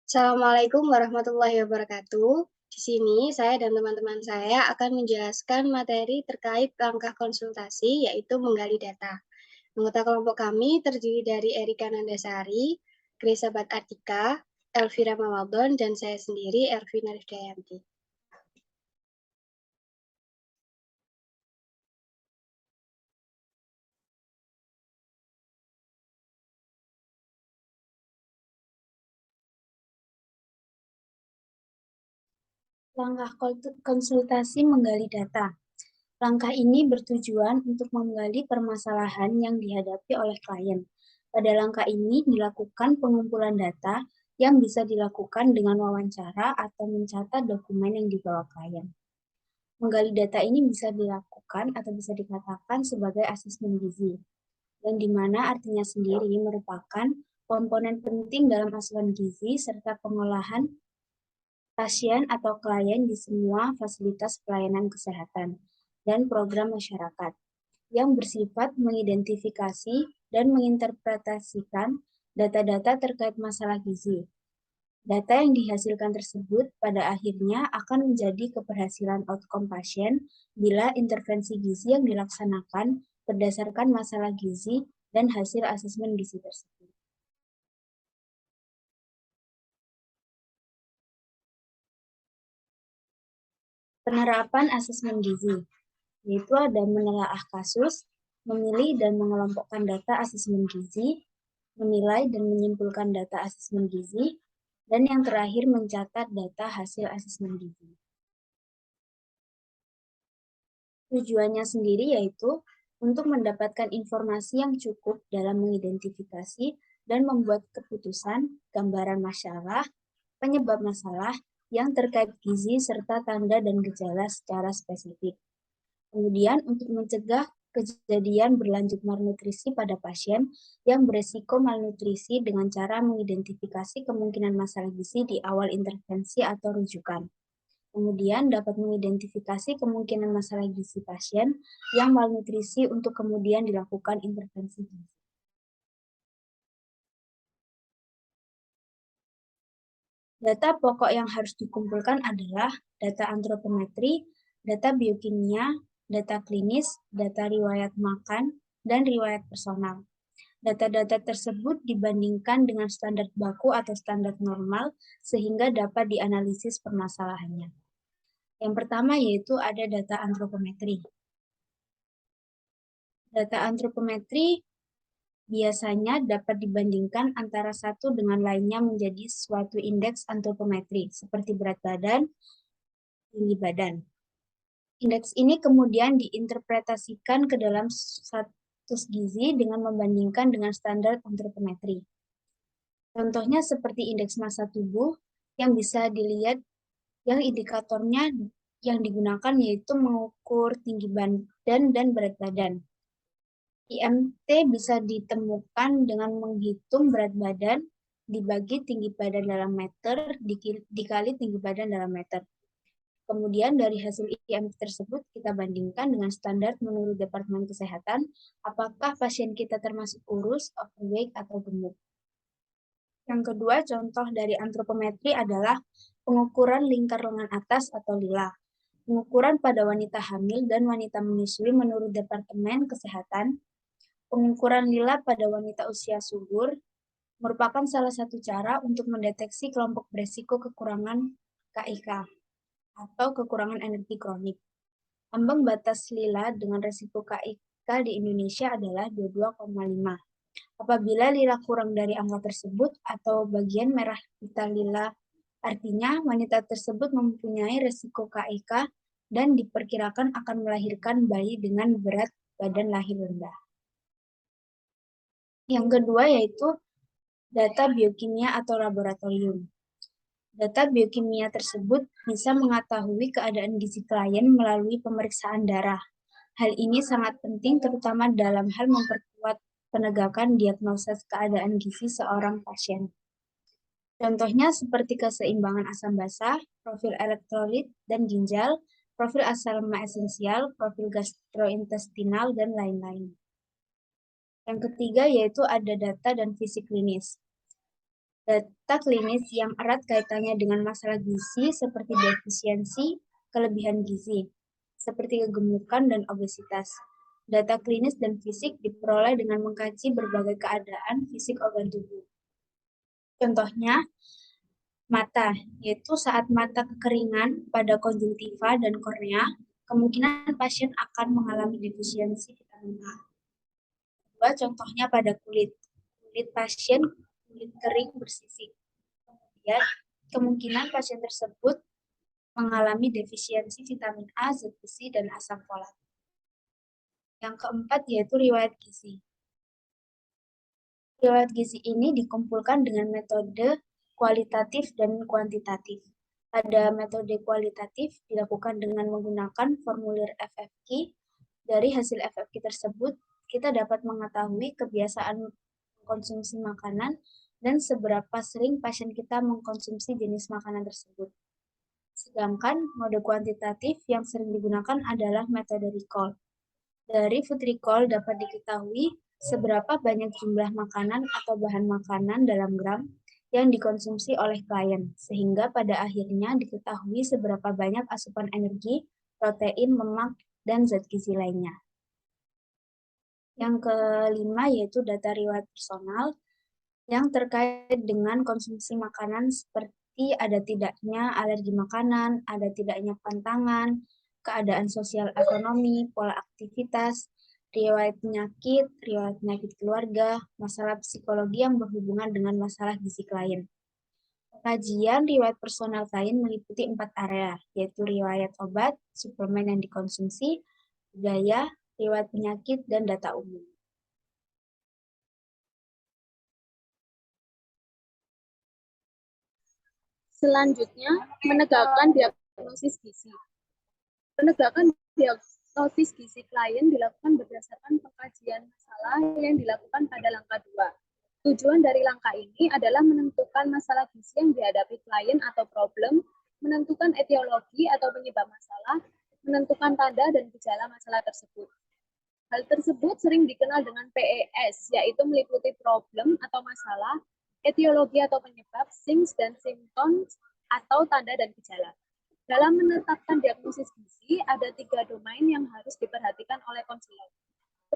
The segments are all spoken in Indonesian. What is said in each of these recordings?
Assalamualaikum warahmatullahi wabarakatuh. Di sini saya dan teman-teman saya akan menjelaskan materi terkait langkah konsultasi, yaitu menggali data. Anggota kelompok kami terdiri dari Erika Nandasari, Grace Sabat Artika, Elvira Mawabon, dan saya sendiri, Elvina Rifdayanti. Langkah konsultasi menggali data. Langkah ini bertujuan untuk menggali permasalahan yang dihadapi oleh klien. Pada langkah ini dilakukan pengumpulan data yang bisa dilakukan dengan wawancara atau mencatat dokumen yang dibawa klien. Menggali data ini bisa dilakukan atau bisa dikatakan sebagai asesmen gizi, yang dimana artinya sendiri merupakan komponen penting dalam asupan gizi serta pengolahan pasien atau klien di semua fasilitas pelayanan kesehatan dan program masyarakat yang bersifat mengidentifikasi dan menginterpretasikan data-data terkait masalah gizi. Data yang dihasilkan tersebut pada akhirnya akan menjadi keberhasilan outcome pasien bila intervensi gizi yang dilaksanakan berdasarkan masalah gizi dan hasil asesmen gizi tersebut. Penerapan asesmen gizi, yaitu ada menelaah kasus, memilih dan mengelompokkan data asesmen gizi, menilai dan menyimpulkan data asesmen gizi, dan yang terakhir mencatat data hasil asesmen gizi. Tujuannya sendiri yaitu untuk mendapatkan informasi yang cukup dalam mengidentifikasi dan membuat keputusan, gambaran masalah, penyebab masalah yang terkait gizi serta tanda dan gejala secara spesifik. Kemudian untuk mencegah kejadian berlanjut malnutrisi pada pasien yang beresiko malnutrisi dengan cara mengidentifikasi kemungkinan masalah gizi di awal intervensi atau rujukan. Kemudian dapat mengidentifikasi kemungkinan masalah gizi pasien yang malnutrisi untuk kemudian dilakukan intervensi gizi. Data pokok yang harus dikumpulkan adalah data antropometri, data biokimia, data klinis, data riwayat makan, dan riwayat personal. Data-data tersebut dibandingkan dengan standar baku atau standar normal sehingga dapat dianalisis permasalahannya. Yang pertama yaitu ada data antropometri. Data antropometri biasanya dapat dibandingkan antara satu dengan lainnya menjadi suatu indeks antropometri, seperti berat badan, tinggi badan. Indeks ini kemudian diinterpretasikan ke dalam status gizi dengan membandingkan dengan standar antropometri. Contohnya seperti indeks massa tubuh yang bisa dilihat, yang indikatornya yang digunakan yaitu mengukur tinggi badan dan berat badan. IMT bisa ditemukan dengan menghitung berat badan dibagi tinggi badan dalam meter dikali tinggi badan dalam meter. Kemudian dari hasil IMT tersebut kita bandingkan dengan standar menurut Departemen Kesehatan, apakah pasien kita termasuk kurus, overweight, atau gemuk. Yang kedua, contoh dari antropometri adalah pengukuran lingkar lengan atas atau lila. Pengukuran pada wanita hamil dan wanita menyusui menurut Departemen Kesehatan. Pengukuran lila pada wanita usia subur merupakan salah satu cara untuk mendeteksi kelompok beresiko kekurangan KIK atau kekurangan energi kronik. Ambang batas lila dengan resiko KIK di Indonesia adalah 22,5. Apabila lila kurang dari angka tersebut atau bagian merah pita lila, artinya wanita tersebut mempunyai resiko KIK dan diperkirakan akan melahirkan bayi dengan berat badan lahir rendah. Yang kedua yaitu data biokimia atau laboratorium. Data biokimia tersebut bisa mengetahui keadaan gizi klien melalui pemeriksaan darah. Hal ini sangat penting terutama dalam hal memperkuat penegakan diagnosa keadaan gizi seorang pasien. Contohnya seperti keseimbangan asam basa, profil elektrolit dan ginjal, profil asam lemak esensial, profil gastrointestinal, dan lain-lain. Yang ketiga yaitu ada data dan fisik klinis. Data klinis yang erat kaitannya dengan masalah gizi seperti defisiensi, kelebihan gizi, seperti kegemukan dan obesitas. Data klinis dan fisik diperoleh dengan mengkaji berbagai keadaan fisik organ tubuh. Contohnya, mata, yaitu saat mata kekeringan pada konjungtiva dan kornea, kemungkinan pasien akan mengalami defisiensi vitamin A. Kedua, contohnya pada kulit. Kulit pasien kulit kering bersisik. Kemudian, kemungkinan pasien tersebut mengalami defisiensi vitamin A, zat besi, dan asam folat. Yang keempat yaitu riwayat gizi. Riwayat gizi ini dikumpulkan dengan metode kualitatif dan kuantitatif. Pada metode kualitatif dilakukan dengan menggunakan formulir FFQ. Dari hasil FFQ tersebut, kita dapat mengetahui kebiasaan konsumsi makanan dan seberapa sering pasien kita mengkonsumsi jenis makanan tersebut. Sedangkan mode kuantitatif yang sering digunakan adalah metode recall. Dari food recall dapat diketahui seberapa banyak jumlah makanan atau bahan makanan dalam gram yang dikonsumsi oleh klien, sehingga pada akhirnya diketahui seberapa banyak asupan energi, protein, lemak, dan zat gizi lainnya. Yang kelima yaitu data riwayat personal yang terkait dengan konsumsi makanan seperti ada tidaknya alergi makanan, ada tidaknya pantangan, keadaan sosial ekonomi, pola aktivitas, riwayat penyakit keluarga, masalah psikologi yang berhubungan dengan masalah gizi klien. Kajian riwayat personal klien meliputi 4 area, yaitu riwayat obat, suplemen yang dikonsumsi, budaya, riwayat penyakit, dan data umum. Selanjutnya, menegakkan diagnosis gizi. Penegakan diagnosis gizi klien dilakukan berdasarkan pengkajian masalah yang dilakukan pada langkah 2. Tujuan dari langkah ini adalah menentukan masalah gizi yang dihadapi klien atau problem, menentukan etiologi atau penyebab masalah, menentukan tanda dan gejala masalah tersebut. Hal tersebut sering dikenal dengan PES, yaitu meliputi problem atau masalah, etiologi atau penyebab, signs dan symptoms atau tanda dan gejala. Dalam menetapkan diagnosis gizi, ada 3 domain yang harus diperhatikan oleh konselor.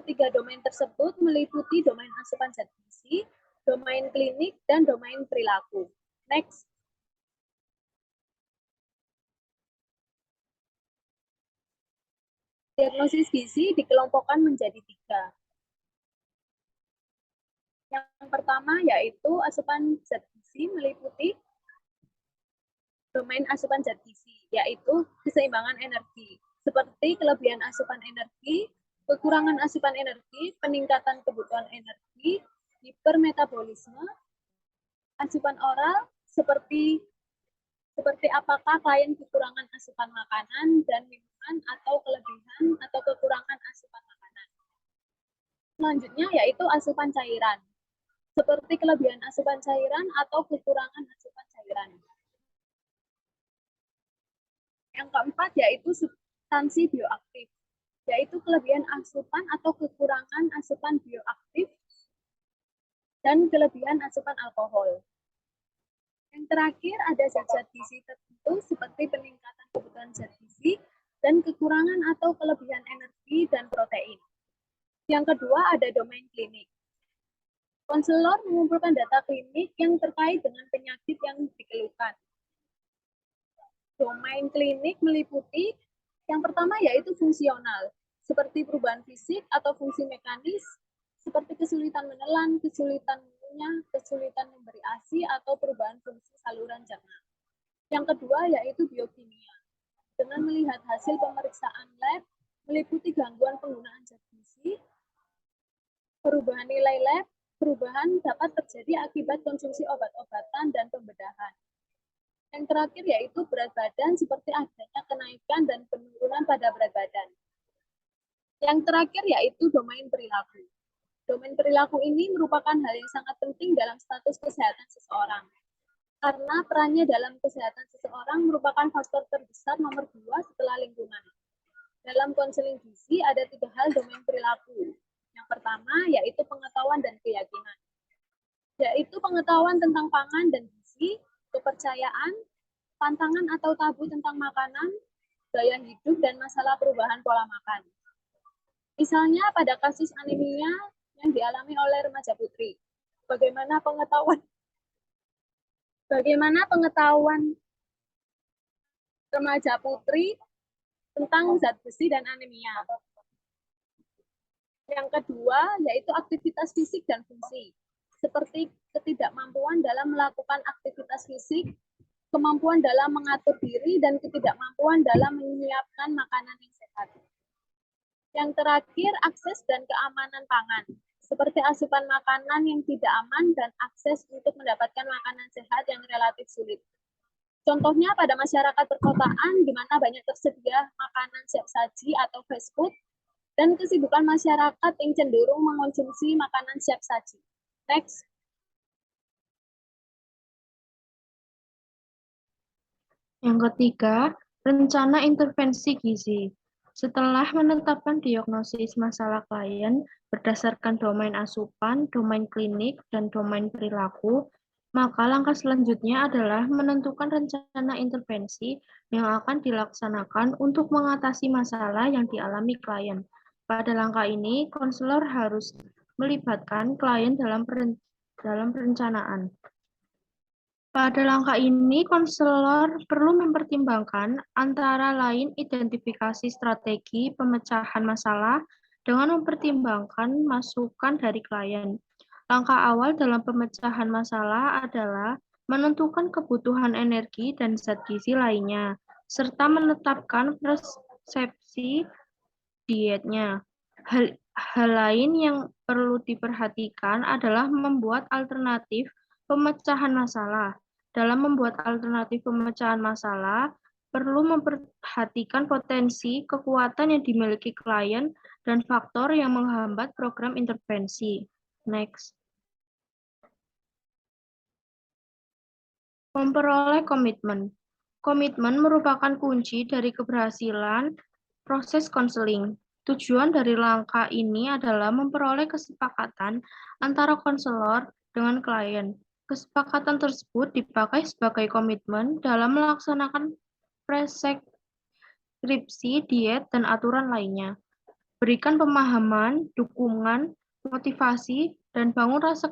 Ketiga domain tersebut meliputi domain asupan zat gizi, domain klinik, dan domain perilaku. Next. Diagnosis gizi dikelompokkan menjadi 3. Yang pertama yaitu asupan zat gizi meliputi domain asupan zat gizi, yaitu keseimbangan energi, seperti kelebihan asupan energi, kekurangan asupan energi, peningkatan kebutuhan energi, hipermetabolisme, asupan oral, seperti apakah klien kekurangan asupan makanan dan minuman atau kelebihan atau kekurangan asupan makanan. Selanjutnya yaitu asupan cairan, seperti kelebihan asupan cairan atau kekurangan asupan cairan. Yang keempat yaitu substansi bioaktif, yaitu kelebihan asupan atau kekurangan asupan bioaktif dan kelebihan asupan alkohol. Yang terakhir ada zat-zat gizi tertentu seperti peningkatan kebutuhan zat gizi dan kekurangan atau kelebihan energi dan protein. Yang kedua ada domain klinik. Konselor mengumpulkan data klinik yang terkait dengan penyakit yang dikeluhkan. Domain klinik meliputi yang pertama yaitu fungsional, seperti perubahan fisik atau fungsi mekanis, seperti kesulitan menelan, kesulitan mengunyah, kesulitan memberi ASI, atau perubahan fungsi saluran cerna. Yang kedua yaitu biokimia. Dengan melihat hasil pemeriksaan lab, meliputi gangguan penggunaan zat gizi, perubahan nilai lab, perubahan dapat terjadi akibat konsumsi obat-obatan dan pembedahan. Yang terakhir yaitu berat badan, seperti adanya kenaikan dan penurunan pada berat badan. Yang terakhir yaitu domain perilaku. Domain perilaku ini merupakan hal yang sangat penting dalam status kesehatan seseorang. Karena perannya dalam kesehatan seseorang merupakan faktor terbesar nomor 2 setelah lingkungan. Dalam konseling gizi ada 3 hal domain perilaku. Yang pertama yaitu pengetahuan dan keyakinan. yaitu pengetahuan tentang pangan dan gizi, kepercayaan, pantangan atau tabu tentang makanan, gaya hidup, dan masalah perubahan pola makan. Misalnya pada kasus anemia yang dialami oleh remaja putri. Bagaimana pengetahuan remaja putri tentang zat besi dan anemia. Yang kedua yaitu aktivitas fisik dan fungsi, seperti ketidakmampuan dalam melakukan aktivitas fisik, kemampuan dalam mengatur diri, dan ketidakmampuan dalam menyiapkan makanan yang sehat. Yang terakhir, akses dan keamanan pangan, seperti asupan makanan yang tidak aman dan akses untuk mendapatkan makanan sehat yang relatif sulit. Contohnya pada masyarakat perkotaan, di mana banyak tersedia makanan siap saji atau fast food, dan kesibukan masyarakat yang cenderung mengonsumsi makanan siap saji. Next. Yang ketiga, rencana intervensi gizi. Setelah menetapkan diagnosis masalah klien berdasarkan domain asupan, domain klinik, dan domain perilaku, maka langkah selanjutnya adalah menentukan rencana intervensi yang akan dilaksanakan untuk mengatasi masalah yang dialami klien. Pada langkah ini, konselor harus melibatkan klien dalam perencanaan. Pada langkah ini, konselor perlu mempertimbangkan antara lain identifikasi strategi pemecahan masalah dengan mempertimbangkan masukan dari klien. Langkah awal dalam pemecahan masalah adalah menentukan kebutuhan energi dan zat gizi lainnya, serta menetapkan persepsi dietnya. Hal lain yang perlu diperhatikan adalah membuat alternatif pemecahan masalah. Dalam membuat alternatif pemecahan masalah, perlu memperhatikan potensi, kekuatan yang dimiliki klien, dan faktor yang menghambat program intervensi. Next. Memperoleh komitmen. Komitmen merupakan kunci dari keberhasilan proses konseling. Tujuan dari langkah ini adalah memperoleh kesepakatan antara konselor dengan klien. Kesepakatan tersebut dipakai sebagai komitmen dalam melaksanakan preskripsi, diet, dan aturan lainnya. Berikan pemahaman, dukungan, motivasi, dan bangun rasa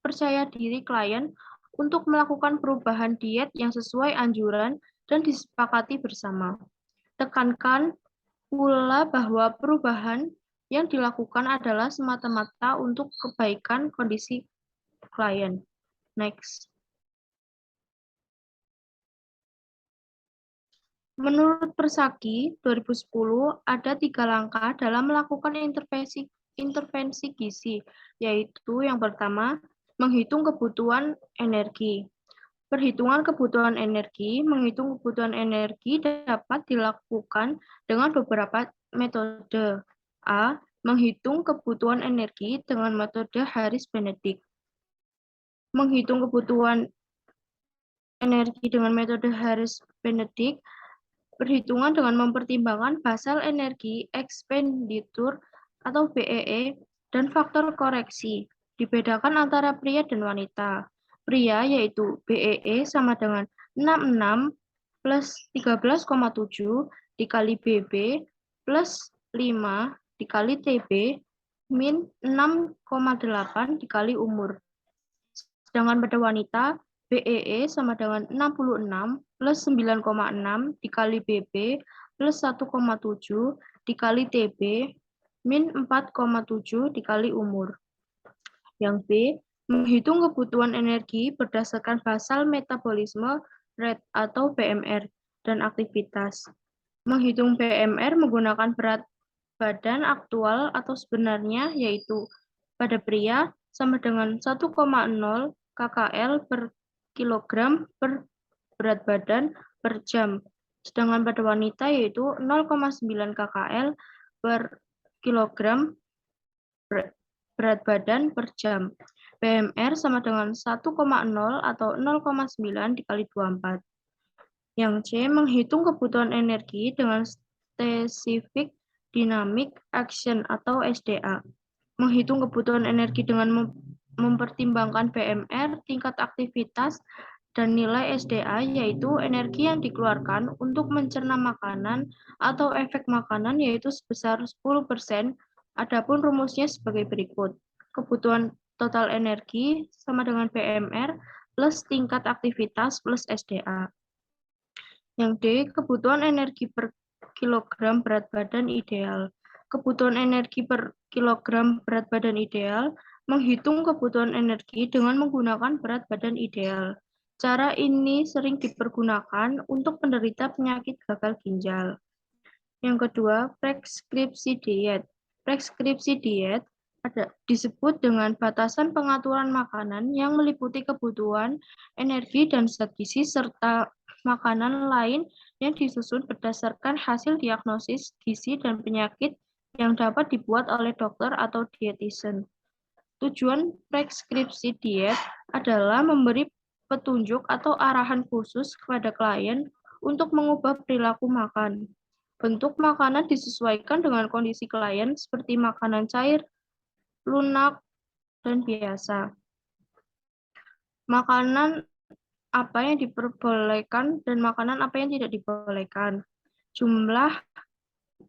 percaya diri klien untuk melakukan perubahan diet yang sesuai anjuran dan disepakati bersama. Tekankan pula bahwa perubahan yang dilakukan adalah semata-mata untuk kebaikan kondisi klien. Next. Menurut Persaki 2010, ada 3 langkah dalam melakukan intervensi gizi, yaitu yang pertama, menghitung kebutuhan energi. Perhitungan kebutuhan energi, menghitung kebutuhan energi dapat dilakukan dengan beberapa metode. A. Menghitung kebutuhan energi dengan metode Harris-Benedict. Menghitung kebutuhan energi dengan metode Harris-Benedict, perhitungan dengan mempertimbangkan basal energi expenditure atau BEE dan faktor koreksi. Dibedakan antara pria dan wanita. Pria yaitu BEE sama dengan 66 plus 13,7 dikali BB plus 5 dikali TB min 6,8 dikali umur. Sedangkan pada wanita, BEE sama dengan 66 plus 9,6 dikali BB plus 1,7 dikali TB min 4,7 dikali umur. Yang B, menghitung kebutuhan energi berdasarkan basal metabolisme rate atau BMR dan aktivitas. Menghitung BMR menggunakan berat badan aktual atau sebenarnya, yaitu pada pria sama dengan 1,0 KKL per kilogram per berat badan per jam. Sedangkan pada wanita yaitu 0,9 KKL per kilogram berat badan per jam. BMR sama dengan 1,0 atau 0,9 dikali 24. Yang C, menghitung kebutuhan energi dengan Specific Dynamic Action atau SDA. Menghitung kebutuhan energi dengan mempertimbangkan BMR, tingkat aktivitas, dan nilai SDA, yaitu energi yang dikeluarkan untuk mencerna makanan atau efek makanan, yaitu sebesar 10%. Adapun rumusnya sebagai berikut. Kebutuhan total energi sama dengan BMR plus tingkat aktivitas plus SDA. Yang D, kebutuhan energi per kilogram berat badan ideal. Kebutuhan energi per kilogram berat badan ideal menghitung kebutuhan energi dengan menggunakan berat badan ideal. Cara ini sering dipergunakan untuk penderita penyakit gagal ginjal. Yang kedua, preskripsi diet. Preskripsi diet disebut dengan batasan pengaturan makanan yang meliputi kebutuhan energi dan zat gizi serta makanan lain yang disusun berdasarkan hasil diagnosis gizi dan penyakit yang dapat dibuat oleh dokter atau dietitian. Tujuan preskripsi diet adalah memberi petunjuk atau arahan khusus kepada klien untuk mengubah perilaku makan. Bentuk makanan disesuaikan dengan kondisi klien seperti makanan cair, lunak, dan biasa. Makanan apa yang diperbolehkan dan makanan apa yang tidak diperbolehkan. Jumlah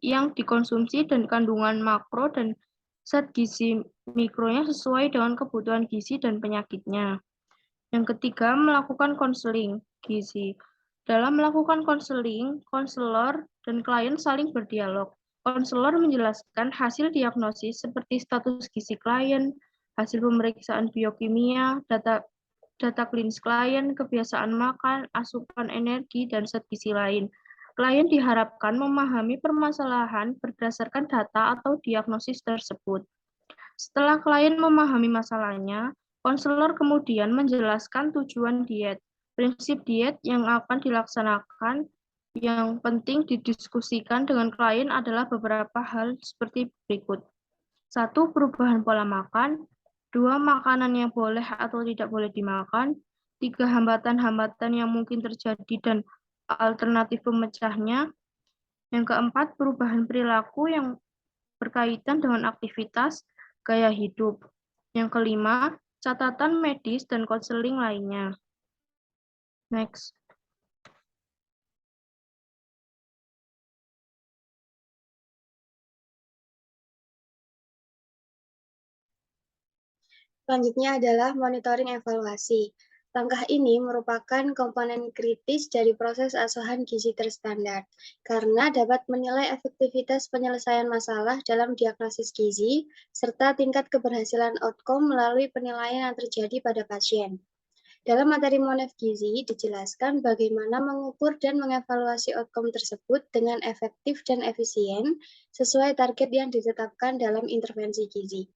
yang dikonsumsi dan kandungan makro dan zat gizi mikronya sesuai dengan kebutuhan gizi dan penyakitnya. Yang ketiga, melakukan konseling gizi. Dalam melakukan konseling, konselor dan klien saling berdialog. Konselor menjelaskan hasil diagnosis seperti status gizi klien, hasil pemeriksaan biokimia, data klinis klien, kebiasaan makan, asupan energi, dan zat gizi lain. Klien diharapkan memahami permasalahan berdasarkan data atau diagnosis tersebut. Setelah klien memahami masalahnya, konselor kemudian menjelaskan tujuan diet, prinsip diet yang akan dilaksanakan. Yang penting didiskusikan dengan klien adalah beberapa hal seperti berikut. 1. Perubahan pola makan. 2. Makanan yang boleh atau tidak boleh dimakan. 3. Hambatan-hambatan yang mungkin terjadi dan alternatif pemecahnya. Yang keempat, perubahan perilaku yang berkaitan dengan aktivitas gaya hidup. Yang kelima, catatan medis dan konseling lainnya. Next. Selanjutnya adalah monitoring evaluasi. Langkah ini merupakan komponen kritis dari proses asuhan gizi terstandar, karena dapat menilai efektivitas penyelesaian masalah dalam diagnosis gizi, serta tingkat keberhasilan outcome melalui penilaian yang terjadi pada pasien. Dalam materi Monef Gizi, dijelaskan bagaimana mengukur dan mengevaluasi outcome tersebut dengan efektif dan efisien, sesuai target yang ditetapkan dalam intervensi gizi.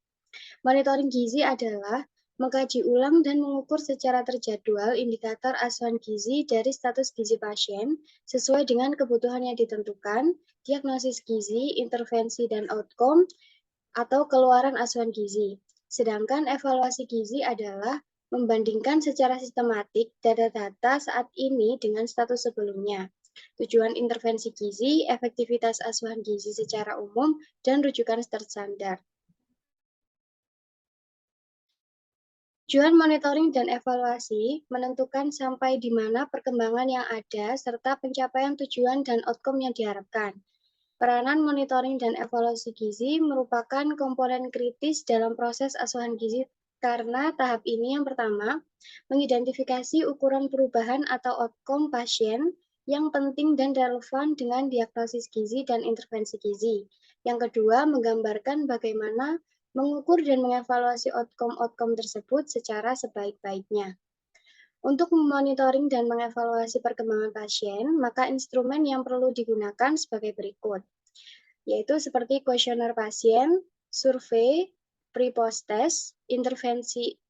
Monitoring gizi adalah mengkaji ulang dan mengukur secara terjadwal indikator asuhan gizi dari status gizi pasien sesuai dengan kebutuhan yang ditentukan, diagnosis gizi, intervensi, dan outcome, atau keluaran asuhan gizi. Sedangkan evaluasi gizi adalah membandingkan secara sistematik data-data saat ini dengan status sebelumnya. Tujuan intervensi gizi, efektivitas asuhan gizi secara umum, dan rujukan terstandar. Tujuan monitoring dan evaluasi menentukan sampai di mana perkembangan yang ada serta pencapaian tujuan dan outcome yang diharapkan. Peranan monitoring dan evaluasi gizi merupakan komponen kritis dalam proses asuhan gizi karena tahap ini yang pertama, mengidentifikasi ukuran perubahan atau outcome pasien yang penting dan relevan dengan diagnosis gizi dan intervensi gizi. Yang kedua, menggambarkan bagaimana mengukur dan mengevaluasi outcome tersebut secara sebaik-baiknya. Untuk memonitoring dan mengevaluasi perkembangan pasien, maka instrumen yang perlu digunakan sebagai berikut, yaitu seperti kuesioner pasien, survei, pre-post test,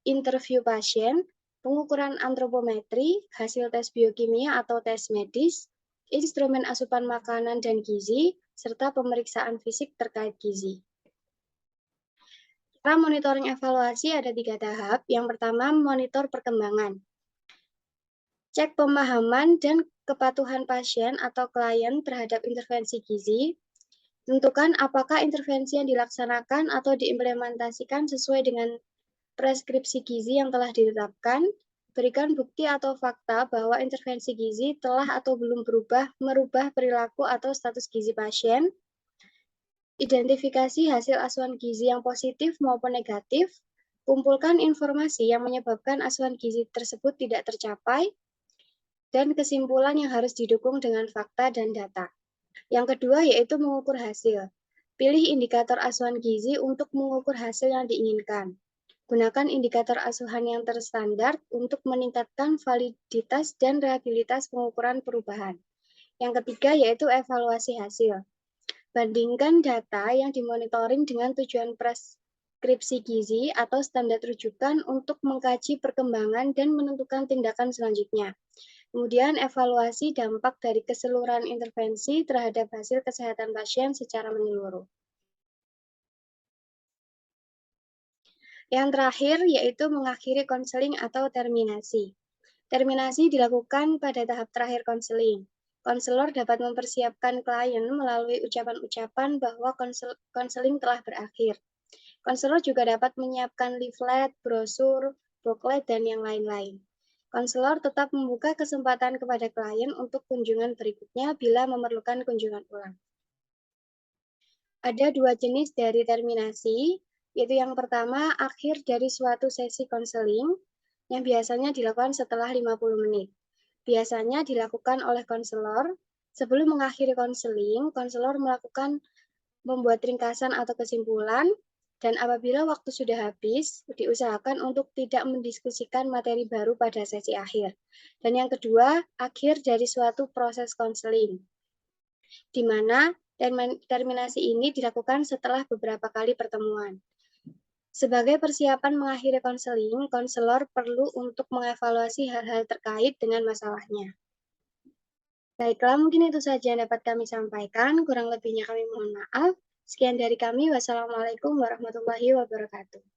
interview pasien, pengukuran antropometri, hasil tes biokimia atau tes medis, instrumen asupan makanan dan gizi, serta pemeriksaan fisik terkait gizi. Cara monitoring evaluasi ada 3 tahap. Yang pertama, monitor perkembangan. Cek pemahaman dan kepatuhan pasien atau klien terhadap intervensi gizi. Tentukan apakah intervensi yang dilaksanakan atau diimplementasikan sesuai dengan preskripsi gizi yang telah ditetapkan, berikan bukti atau fakta bahwa intervensi gizi telah atau belum merubah perilaku atau status gizi pasien, identifikasi hasil asuhan gizi yang positif maupun negatif, kumpulkan informasi yang menyebabkan asuhan gizi tersebut tidak tercapai, dan kesimpulan yang harus didukung dengan fakta dan data. Yang kedua yaitu mengukur hasil. Pilih indikator asuhan gizi untuk mengukur hasil yang diinginkan. Gunakan indikator asuhan yang terstandar untuk meningkatkan validitas dan reliabilitas pengukuran perubahan. Yang ketiga yaitu evaluasi hasil. Bandingkan data yang dimonitoring dengan tujuan preskripsi gizi atau standar rujukan untuk mengkaji perkembangan dan menentukan tindakan selanjutnya. Kemudian evaluasi dampak dari keseluruhan intervensi terhadap hasil kesehatan pasien secara menyeluruh. Yang terakhir yaitu mengakhiri konseling atau terminasi. Terminasi dilakukan pada tahap terakhir konseling. Konselor dapat mempersiapkan klien melalui ucapan-ucapan bahwa konseling telah berakhir. Konselor juga dapat menyiapkan leaflet, brosur, booklet, dan yang lain-lain. Konselor tetap membuka kesempatan kepada klien untuk kunjungan berikutnya bila memerlukan kunjungan ulang. Ada dua jenis dari terminasi, yaitu yang pertama, akhir dari suatu sesi konseling, yang biasanya dilakukan setelah 50 menit. Biasanya dilakukan oleh konselor. Sebelum mengakhiri konseling, konselor membuat ringkasan atau kesimpulan, dan apabila waktu sudah habis, diusahakan untuk tidak mendiskusikan materi baru pada sesi akhir. Dan yang kedua, akhir dari suatu proses konseling, di mana terminasi ini dilakukan setelah beberapa kali pertemuan. Sebagai persiapan mengakhiri konseling, konselor perlu untuk mengevaluasi hal-hal terkait dengan masalahnya. Baiklah, mungkin itu saja yang dapat kami sampaikan. Kurang lebihnya kami mohon maaf. Sekian dari kami. Wassalamualaikum warahmatullahi wabarakatuh.